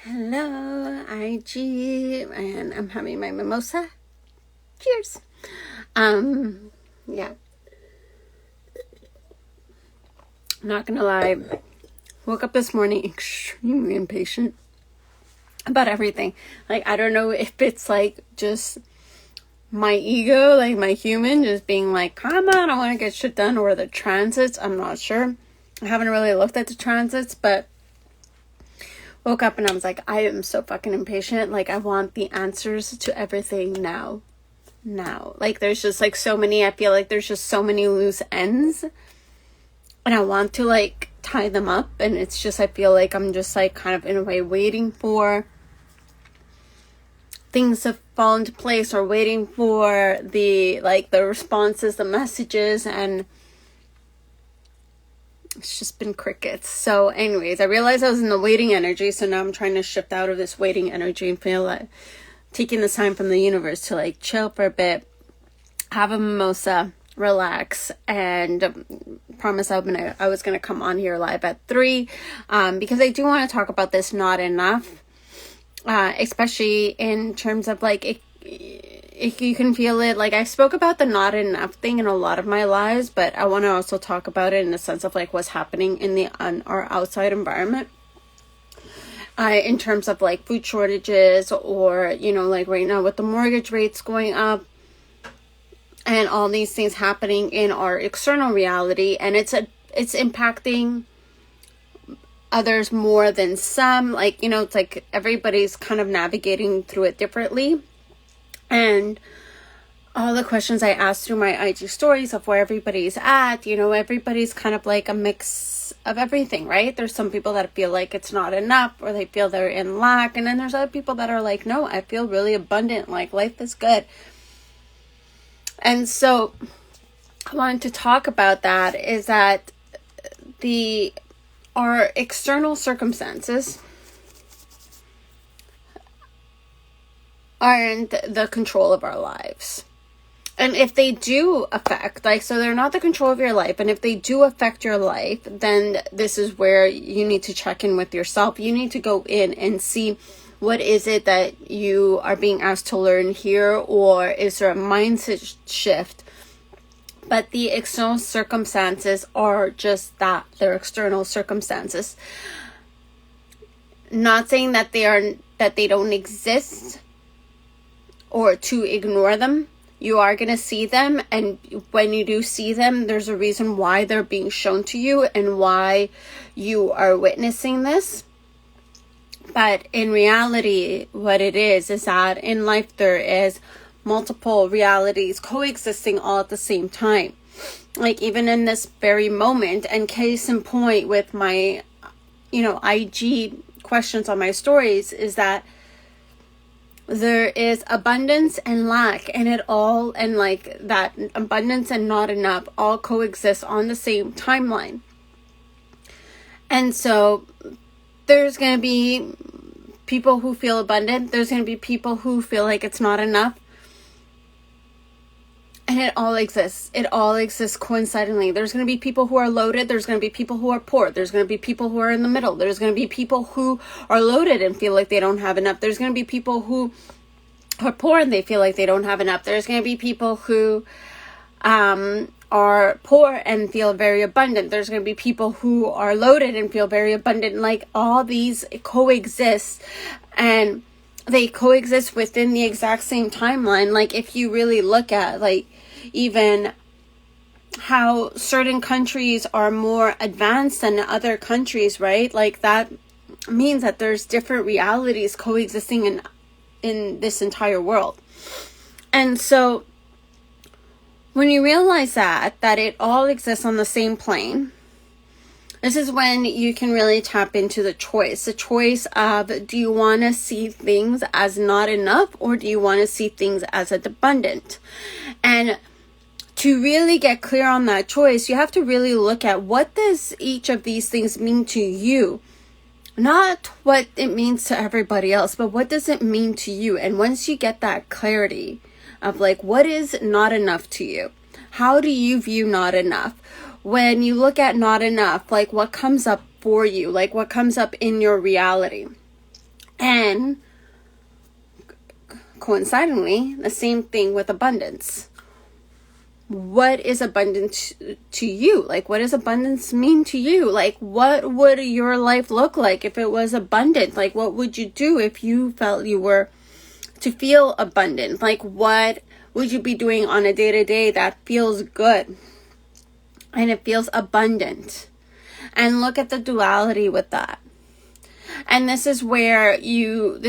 Hello, IG, and I'm having my mimosa. Cheers. Yeah. I'm not gonna lie. Woke up this morning extremely impatient about everything. Like, I don't know if it's like just my ego, like my human, just being like, come on, I want to get shit done, or the transits. I'm not sure. I haven't really looked at the transits, but woke up and I was like, I am so fucking impatient. Like, I want the answers to everything now. Like, there's just like so many, I feel like there's just so many loose ends. And I want to like tie them up. And it's just, I feel like I'm just like kind of in a way waiting for things to fall into place, or waiting for the responses, the messages, and it's just been crickets. So anyways, I realized I was in the waiting energy, so now I'm trying to shift out of this waiting energy and feel like taking the time from the universe to like chill for a bit, have a mimosa, relax, and promise I was gonna come on here live at 3 because I do want to talk about this not enough, especially in terms of like if you can feel it. Like, I spoke about the not enough thing in a lot of my lives, but I want to also talk about it in the sense of like what's happening in our outside environment, in terms of like food shortages, or like right now with the mortgage rates going up and all these things happening in our external reality, and it's impacting others more than some. Like, it's like everybody's kind of navigating through it differently. And all the questions I asked through my IG stories of where everybody's at, everybody's kind of like a mix of everything, right? There's some people that feel like it's not enough, or they feel they're in lack. And then there's other people that are like, no, I feel really abundant. Like, life is good. And so I wanted to talk about that, is that our external circumstances aren't the control of our lives. And if they do affect, so they're not the control of your life, and if they do affect your life, then this is where you need to check in with yourself. You need to go in and see, what is it that you are being asked to learn here, or is there a mindset shift? But the external circumstances are just that. They're external circumstances. Not saying that they don't exist, or to ignore them. You are going to see them, and when you do see them, there's a reason why they're being shown to you and why you are witnessing this. But in reality, what it is that in life there is multiple realities coexisting all at the same time. Like, even in this very moment, and case in point with my IG questions on my stories, is that there is abundance and lack, and like that abundance and not enough all coexist on the same timeline. And so there's going to be people who feel abundant. There's going to be people who feel like it's not enough. And it all exists. It all exists coincidentally. There's going to be people who are loaded. There's going to be people who are poor. There's going to be people who are in the middle. There's going to be people who are loaded and feel like they don't have enough. There's going to be people who are poor and they feel like they don't have enough. There's going to be people who are poor and feel very abundant. There's going to be people who are loaded and feel very abundant. Like, all these coexist, and they coexist within the exact same timeline. Like, if you really look at like even how certain countries are more advanced than other countries, right? Like, that means that there's different realities coexisting in this entire world. And so when you realize that it all exists on the same plane, this is when you can really tap into the choice of, do you want to see things as not enough, or do you want to see things as abundant? And to really get clear on that choice, you have to really look at, what does each of these things mean to you? Not what it means to everybody else, but what does it mean to you? And once you get that clarity of like, what is not enough to you? How do you view not enough? When you look at not enough, like, what comes up for you? Like, what comes up in your reality? And coincidentally, the same thing with abundance. What is abundance to you? Like, what does abundance mean to you? Like, what would your life look like if it was abundant? Like, what would you do if you felt you were to feel abundant? Like, what would you be doing on a day-to-day that feels good and it feels abundant? And look at the duality with that. And this is where you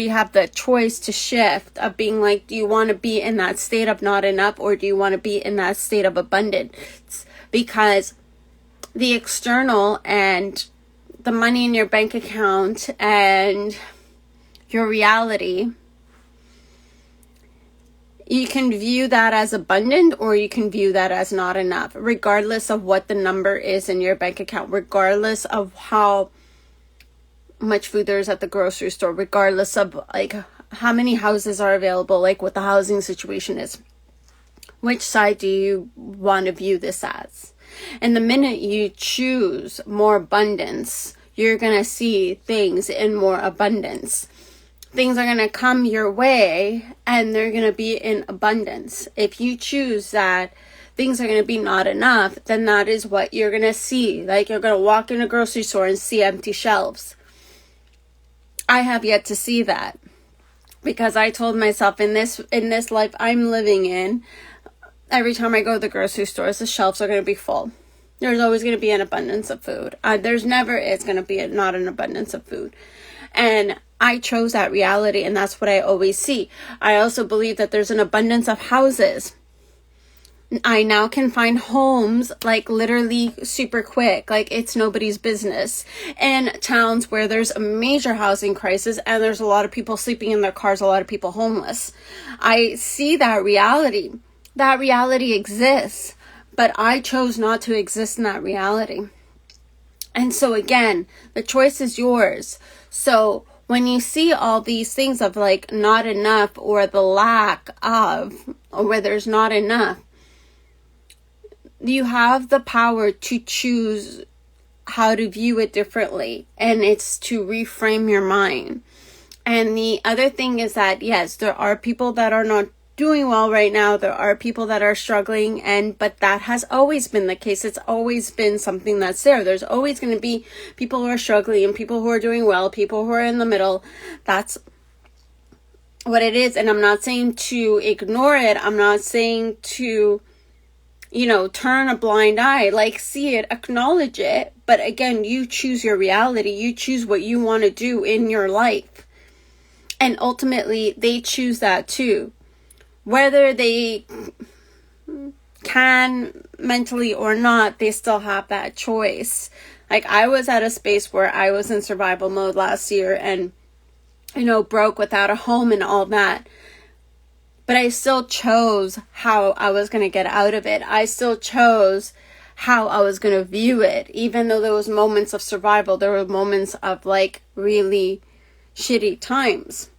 have the choice to shift of being like, do you want to be in that state of not enough, or do you want to be in that state of abundance? Because the external and the money in your bank account and your reality, you can view that as abundant or you can view that as not enough, regardless of what the number is in your bank account, regardless of how much food there is at the grocery store, regardless of like how many houses are available, like what the housing situation is. Which side do you want to view this as? And the minute you choose more abundance, you're going to see things in more abundance. Things are going to come your way and they're going to be in abundance. If you choose that things are going to be not enough, then that is what you're going to see. Like, you're going to walk in a grocery store and see empty shelves. I have yet to see that, because I told myself in this life I'm living in, every time I go to the grocery stores, the shelves are going to be full. There's always going to be an abundance of food. There's never is going to be not an abundance of food. And I chose that reality, and that's what I always see. I also believe that there's an abundance of houses. I now can find homes like literally super quick, like it's nobody's business, in towns where there's a major housing crisis and there's a lot of people sleeping in their cars, a lot of people homeless. I see that reality. That reality exists, but I chose not to exist in that reality. And so again, the choice is yours. So when you see all these things of like not enough, or the lack of, or where there's not enough, you have the power to choose how to view it differently, and it's to reframe your mind. And the other thing is that, yes, there are people that are not doing well right now. There are people that are struggling, but that has always been the case. It's always been something that's there. There's always going to be people who are struggling and people who are doing well, people who are in the middle. That's what it is. And I'm not saying to ignore it. I'm not saying to turn a blind eye, like see it, acknowledge it. But again, you choose your reality. You choose what you want to do in your life. And ultimately, they choose that too. Whether they can mentally or not, they still have that choice. Like, I was at a space where I was in survival mode last year and, broke without a home and all that. But I still chose how I was going to get out of it. I still chose how I was going to view it. Even though there was moments of survival, there were moments of like really shitty times.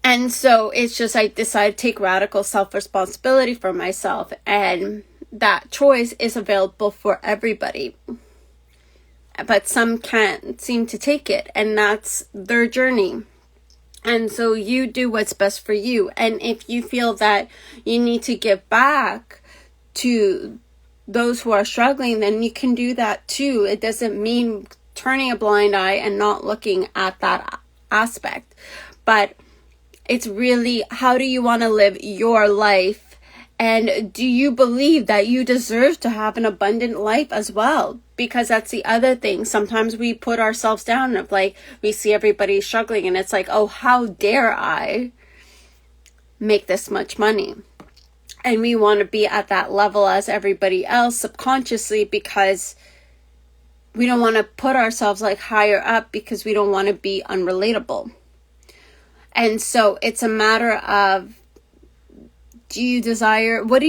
And so it's just, I decided to take radical self-responsibility for myself. And that choice is available for everybody. But some can't seem to take it. And that's their journey. And so you do what's best for you. And if you feel that you need to give back to those who are struggling, then you can do that too. It doesn't mean turning a blind eye and not looking at that aspect. But it's really, how do you want to live your life? And do you believe that you deserve to have an abundant life as well? Because that's the other thing. Sometimes we put ourselves down of like, we see everybody struggling and it's like, oh, how dare I make this much money? And we want to be at that level as everybody else subconsciously, because we don't want to put ourselves like higher up, because we don't want to be unrelatable. And so it's a matter of, what do you desire? What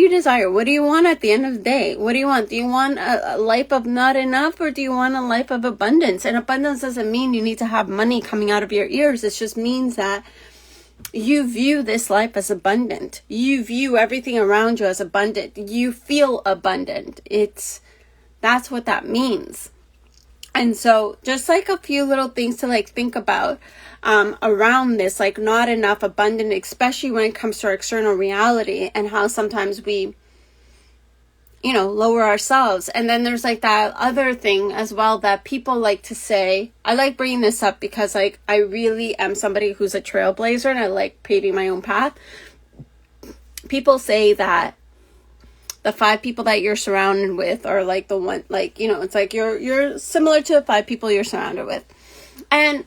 do you want at the end of the day? What do you want? Do you want a life of not enough, or do you want a life of abundance? And abundance doesn't mean you need to have money coming out of your ears. It just means that you view this life as abundant. You view everything around you as abundant. You feel abundant. That's what that means. And so just like a few little things to like think about around this, like not enough abundant, especially when it comes to our external reality, and how sometimes we, lower ourselves. And then there's like that other thing as well that people like to say. I like bringing this up because like I really am somebody who's a trailblazer and I like paving my own path. People say that the 5 people that you're surrounded with are like the one, like, it's like you're similar to the 5 people you're surrounded with. And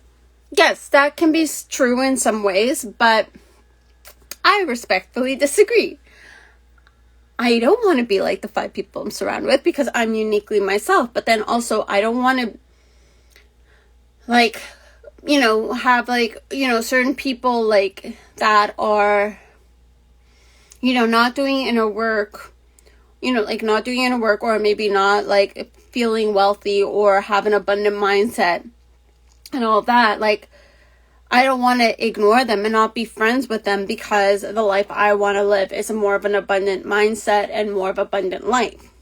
yes, that can be true in some ways, but I respectfully disagree. I don't want to be like the 5 people I'm surrounded with because I'm uniquely myself. But then also I don't want to like, have like, certain people like that are, not doing inner work, like not doing inner work, or maybe not like feeling wealthy or have an abundant mindset and all that. Like, I don't want to ignore them and not be friends with them because the life I want to live is more of an abundant mindset and more of an abundant life.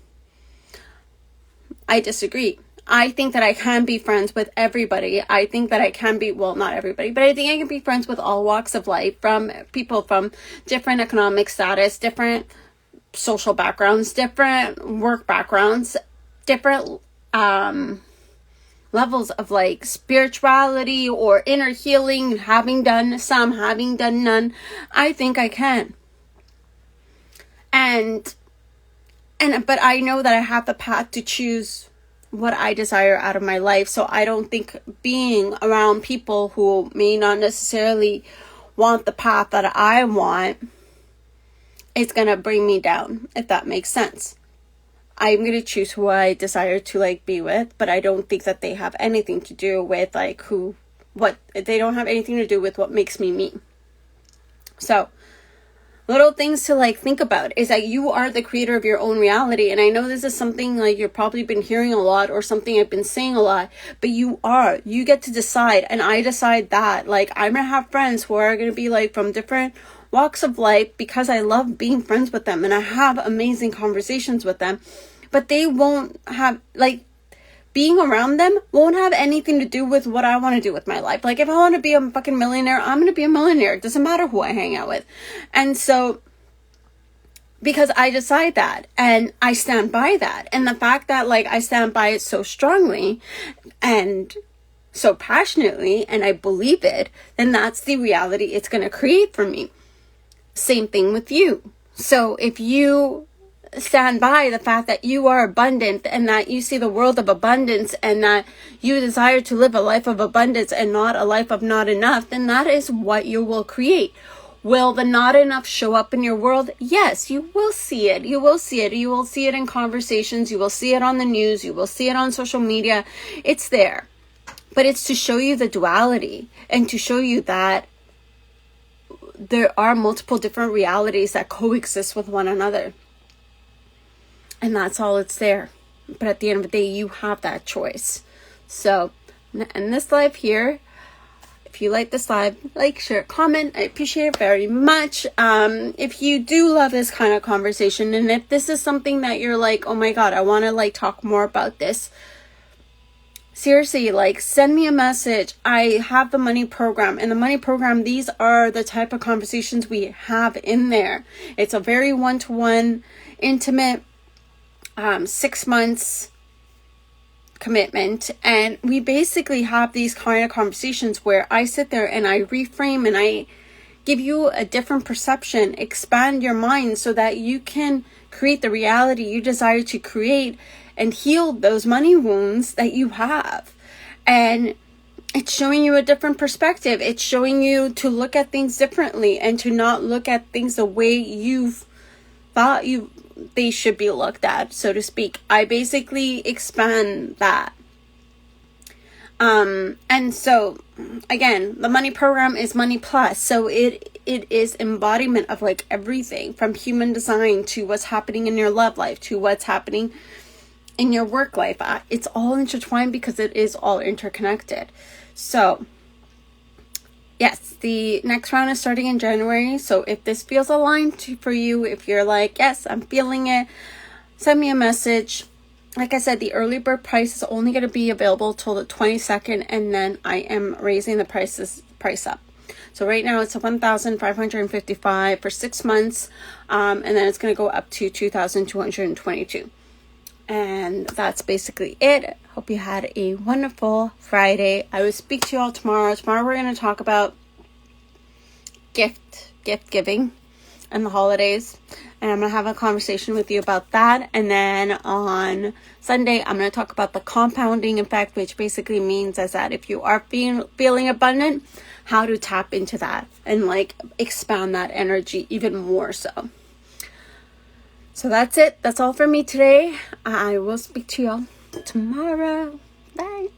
I disagree. I think that I can be friends with everybody. I think that I can be, well, not everybody, but I think I can be friends with all walks of life, from people from different economic status, different social backgrounds, different work backgrounds, different levels of like spirituality or inner healing, having done some, having done none. I think I can. But I know that I have the path to choose what I desire out of my life. So I don't think being around people who may not necessarily want the path that I want is going to bring me down, if that makes sense. I'm going to choose who I desire to like be with, but I don't think that they have anything to do with like they don't have anything to do with what makes me me. So little things to like think about is that you are the creator of your own reality. And I know this is something like you've probably been hearing a lot, or something I've been saying a lot, but you get to decide. And I decide that like I'm going to have friends who are going to be like from different walks of life because I love being friends with them and I have amazing conversations with them, but they won't have like being around them won't have anything to do with what I want to do with my life. Like if I want to be a fucking millionaire, I'm going to be a millionaire. It doesn't matter who I hang out with. And so because I decide that and I stand by that, and the fact that like I stand by it so strongly and so passionately and I believe it, then that's the reality it's going to create for me. Same thing with you. So if you stand by the fact that you are abundant and that you see the world of abundance and that you desire to live a life of abundance and not a life of not enough, then that is what you will create. Will the not enough show up in your world? Yes, you will see it. You will see it. You will see it in conversations. You will see it on the news. You will see it on social media. It's there. But it's to show you the duality and to show you that there are multiple different realities that coexist with one another. And that's all it's there. But at the end of the day, you have that choice. So, in this live here, if you like this live, like, share, comment. I appreciate it very much. If you do love this kind of conversation, and if this is something that you're like, oh my God, I want to like talk more about this, seriously, like send me a message. I have the money program. In the money program, these are the type of conversations we have in there. It's a very one-to-one, intimate, 6 months commitment. And we basically have these kind of conversations where I sit there and I reframe and I give you a different perception, expand your mind so that you can create the reality you desire to create and heal those money wounds that you have. And it's showing you a different perspective. It's showing you to look at things differently and to not look at things the way you've thought they should be looked at, so to speak. I basically expand that. And so again, the money program is money plus. So it is embodiment of like everything from human design to what's happening in your love life to what's happening in your work life. It's all intertwined because it is all interconnected. So yes, the next round is starting in January. So if this feels aligned for you, if you're like, yes, I'm feeling it, send me a message. like I said, the early bird price is only going to be available till the 22nd, and then I am raising the price up. So right now it's $1,555 for 6 months, and then it's going to go up to $2,222. And that's basically it. Hope you had a wonderful Friday. I will speak to you all tomorrow. Tomorrow we're going to talk about gift giving and the holidays, and I'm going to have a conversation with you about that. And then on Sunday I'm going to talk about the compounding effect, which basically means is that if you are feeling abundant, how to tap into that and like expand that energy even more so. So that's it. That's all for me today. I will speak to y'all tomorrow. Bye.